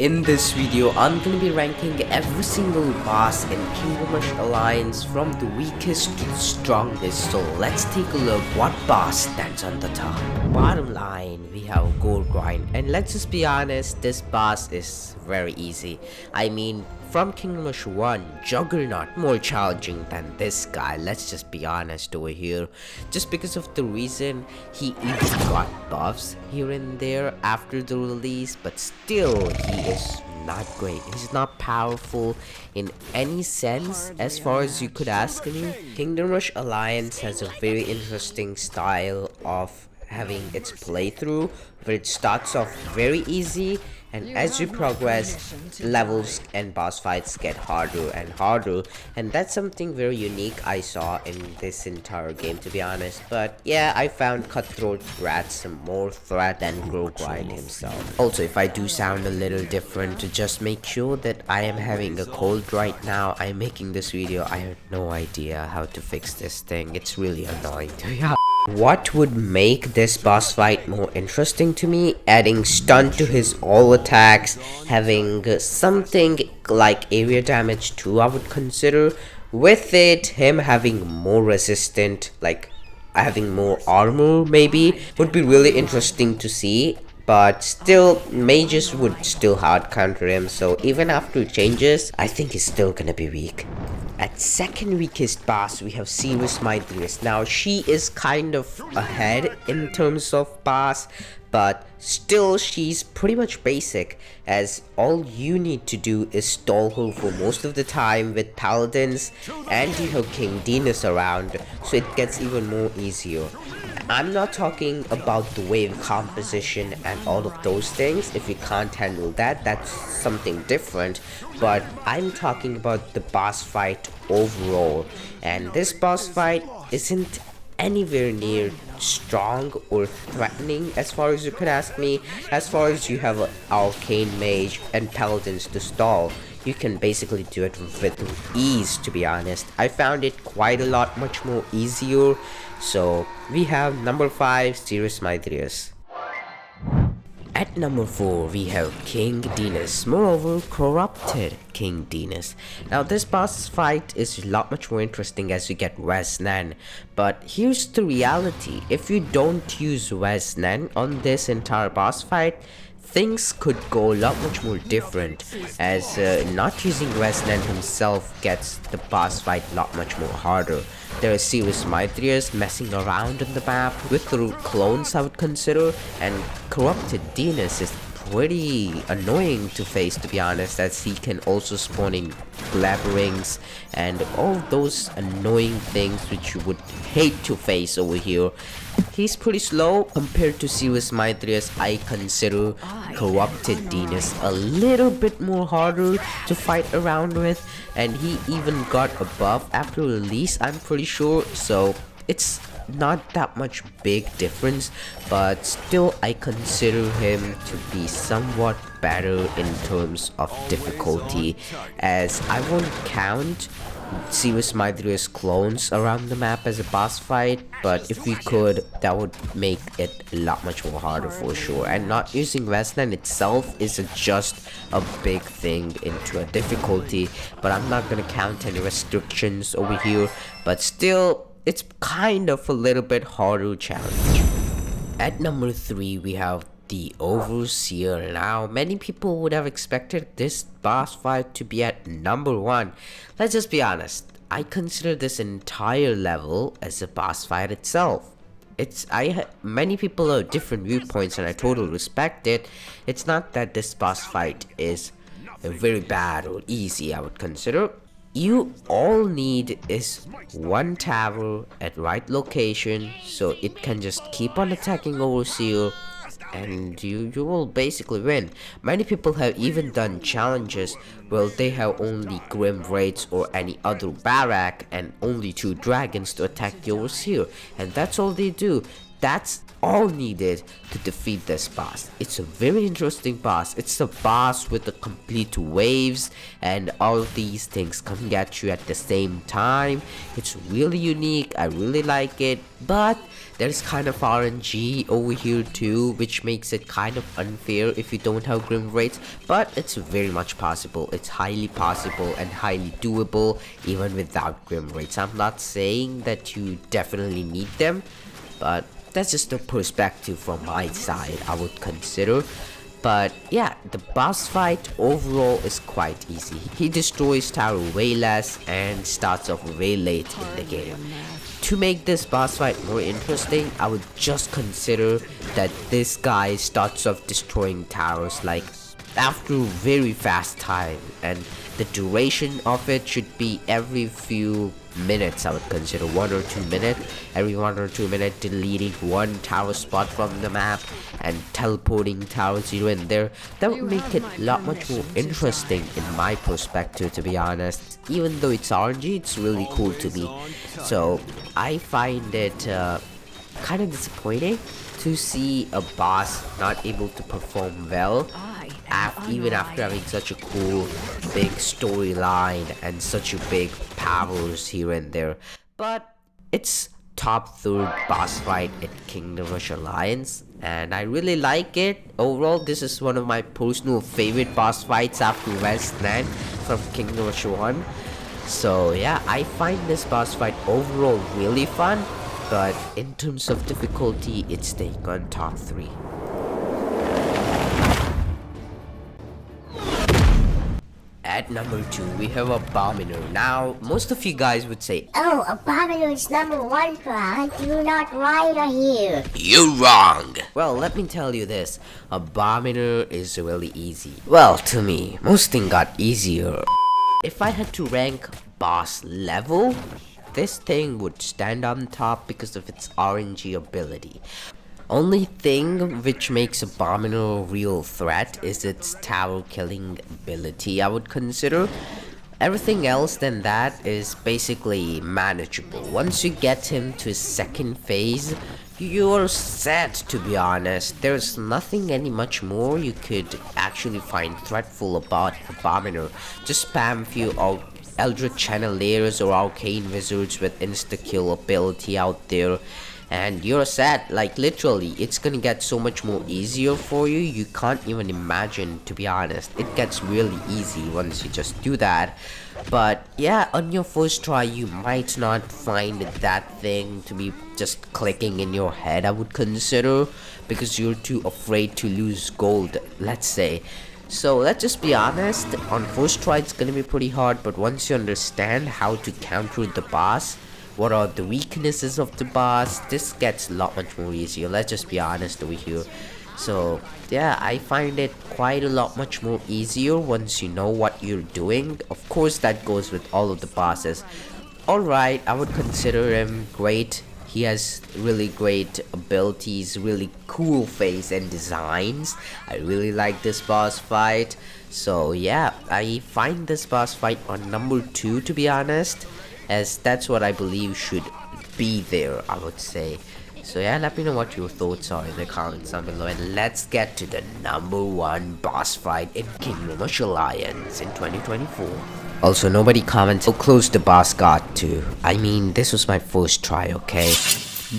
In this video, I'm gonna be ranking every single boss in Kingdom Rush Alliance from the weakest to the strongest. So let's take a look what boss stands on the top. Bottom line, we have GoreGrind, and let's just be honest, this boss is very easy. I mean, from Kingdom Rush 1, Juggernaut more challenging than this guy, let's just be honest over here. Just because of the reason he even got buffs here and there after the release, but still he is not great. He's not powerful in any sense as far as you could ask me. Kingdom Rush Alliance has a very interesting style of having its playthrough where it starts off very easy, and as you progress, levels and boss fights get harder and harder, and that's something very unique I saw in this entire game, to be honest. But yeah, I found Cutthroat Rats more threat than GoreGrind himself. Also, if I do sound a little different, to just make sure that I am having a cold right now, I'm making this video. I have no idea how to fix this thing. It's really annoying to be honest. What would make this boss fight more interesting to me? Adding stun to his all attacks, having something like area damage too, I would consider. With it, him having more resistant, like having more armor maybe, would be really interesting to see. But still, mages would still hard counter him, so even after changes, I think he's still gonna be weak. At second weakest boss, we have Seeres Mydrias. Now, she is kind of ahead in terms of boss, but still she's pretty much basic, as all you need to do is stall her for most of the time with paladins, and you have King Denas around, so it gets even more easier. I'm not talking about the wave composition and all of those things. If you can't handle that, that's something different. But I'm talking about the boss fight overall. And this boss fight isn't anywhere near strong or threatening as far as you could ask me. As far as you have an arcane mage and paladins to stall, you can basically do it with ease, to be honest. I found it quite a lot much more easier. So we have number 5, Seeres Mydrias. At number 4, we have King Denas, moreover corrupted King Denas. Now this boss fight is a lot much more interesting as you get Resnan, but here's the reality: if you don't use Resnan on this entire boss fight, things could go a lot much more different, as not using Resnan himself gets the boss fight a lot much more harder. There is Seeres Mydrias messing around on the map with the clones, I would consider, and corrupted Denas is pretty annoying to face, to be honest, as he can also spawn in blabberings and all those annoying things which you would hate to face over here. He's pretty slow compared to Seeres Mydrias. I consider corrupted Denas a little bit more harder to fight around with, and he even got a buff after release, I'm pretty sure, so it's not that much big difference, but still I consider him to be somewhat better in terms of difficulty, as I won't count Seeres Mydrias clones around the map as a boss fight, but if we could, that would make it a lot much more harder for sure. And not using Resnan itself is just a big thing into a difficulty, but I'm not gonna count any restrictions over here, but still it's kind of a little bit harder challenge. At number 3, we have the Overseer. Now, many people would have expected this boss fight to be at number 1. Let's just be honest, I consider this entire level as a boss fight itself. Many people have different viewpoints, and I totally respect it. It's not that this boss fight is very bad or easy, I would consider. You all need is one tower at right location, so it can just keep on attacking Overseer, and you will basically win. Many people have even done challenges where they have only Grim Raids or any other barrack and only 2 dragons to attack the Overseer, and that's all they do. that's all needed to defeat this boss. It's a very interesting boss. It's a boss with the complete waves and all of these things coming at you at the same time. It's really unique. I really like it, but there's kind of RNG over here too, which makes it kind of unfair if you don't have grim rates, but it's very much possible. It's highly possible and highly doable even without grim rates. I'm not saying that you definitely need them, but that's just the perspective from my side I would consider. But yeah, the boss fight overall is quite easy. He destroys tower way less and starts off way late in the game. To make this boss fight more interesting, I would just consider that this guy starts off destroying towers like after a very fast time, and the duration of it should be every few minutes. I would consider 1 or 2 minutes. Every 1 or 2 minutes, deleting one tower spot from the map and teleporting towers here and there. That would make it a lot much more interesting in my perspective, to be honest. Even though it's RNG, it's really cool to me. So I find it kind of disappointing to see a boss not able to perform well even after having such a cool big storyline and such a big powers here and there. But it's top 3rd boss fight in Kingdom Rush Alliance, and I really like it. Overall, this is one of my personal favorite boss fights after Westland from Kingdom Rush 1. So yeah, I find this boss fight overall really fun, but in terms of difficulty, it's staying on top 3. At number 2, we have Abominor. Now, most of you guys would say, "Oh, Abominor is number 1, Prahant. You're not right here." "You're wrong." Well, let me tell you this. Abominor is really easy. Well, to me, most things got easier. If I had to rank boss level, this thing would stand on top because of its RNG ability. Only thing which makes Abominor a real threat is its tower killing ability, I would consider. Everything else than that is basically manageable. Once you get him to his second phase, you're set, to be honest. There's nothing any much more you could actually find threatful about Abominor. Just spam few Eldritch Channeliers or Arcane Wizards with insta-kill ability out there, and you're set. Like literally, it's gonna get so much more easier for you. You can't even imagine, to be honest. It gets really easy once you just do that. But yeah, on your first try, you might not find that thing to be just clicking in your head, I would consider, because you're too afraid to lose gold, let's say. So let's just be honest, on first try it's gonna be pretty hard, but once you understand how to counter the boss, what are the weaknesses of the boss, this gets a lot much more easier. Let's just be honest over here. So yeah, I find it quite a lot much more easier once you know what you're doing. Of course, that goes with all of the bosses. Alright, I would consider him great. He has really great abilities, really cool face and designs. I really like this boss fight. So yeah, I find this boss fight on number 2, to be honest, as that's what I believe should be there, I would say. So yeah, let me know what your thoughts are in the comments down below, and let's get to the number 1 boss fight in Kingdom Rush Alliance in 2024. Also, nobody comments how close the boss got to. I mean, this was my first try, okay?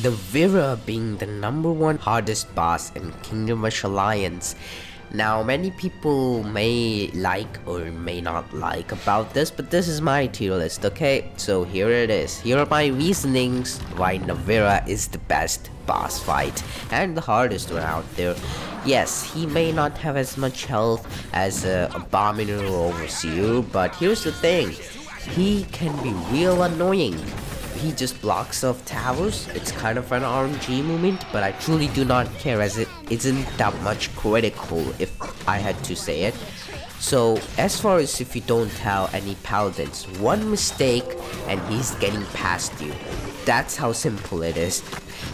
Navira being the number 1 hardest boss in Kingdom Rush Alliance. Now, many people may like or may not like about this, but this is my tier list, okay? So here it is. Here are my reasonings why Navira is the best boss fight and the hardest one out there. Yes, he may not have as much health as Abominor or Overseer, but here's the thing. He can be real annoying. He just blocks off towers. It's kind of an RNG moment, but I truly do not care, as it isn't that much critical, if I had to say it. So as far as if you don't have any paladins, one mistake and he's getting past you. That's how simple it is.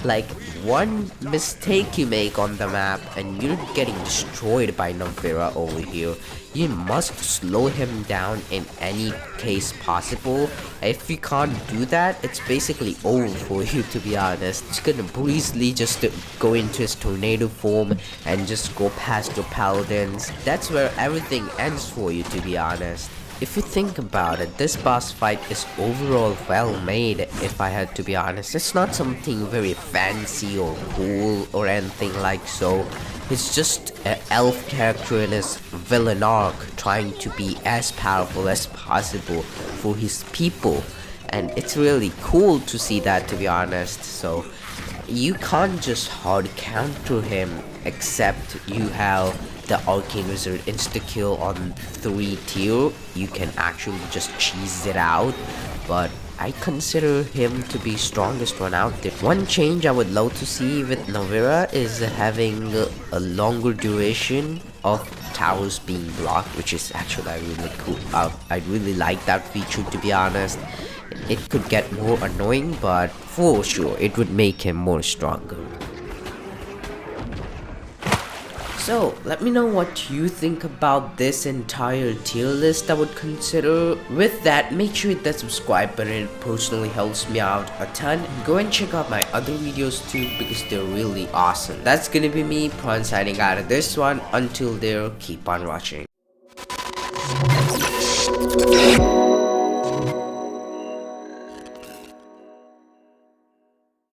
Like, one mistake you make on the map and you're getting destroyed by Navira over here. You must slow him down in any case possible. If you can't do that, it's basically over for you, to be honest. It's gonna breezily just go into his tornado form and just go past your paladins. That's where everything ends for you, to be honest. If you think about it, this boss fight is overall well made, if I had to be honest. It's not something very fancy or cool or anything like so. It's just an elf character in his villain arc trying to be as powerful as possible for his people. And it's really cool to see that, to be honest. So you can't just hard counter him except you have the Arcane Wizard insta-kill on 3 tier. You can actually just cheese it out, but I consider him to be strongest one out there. One change I would love to see with Navira is having a longer duration of towers being blocked, which is actually really cool. I really like that feature, to be honest. It could get more annoying, but for sure it would make him more stronger. So, let me know what you think about this entire tier list I would consider. With that, make sure you hit that subscribe button, it personally helps me out a ton. Go and check out my other videos too, because they're really awesome. That's gonna be me, Prahant, signing out of this one. Until there, keep on watching.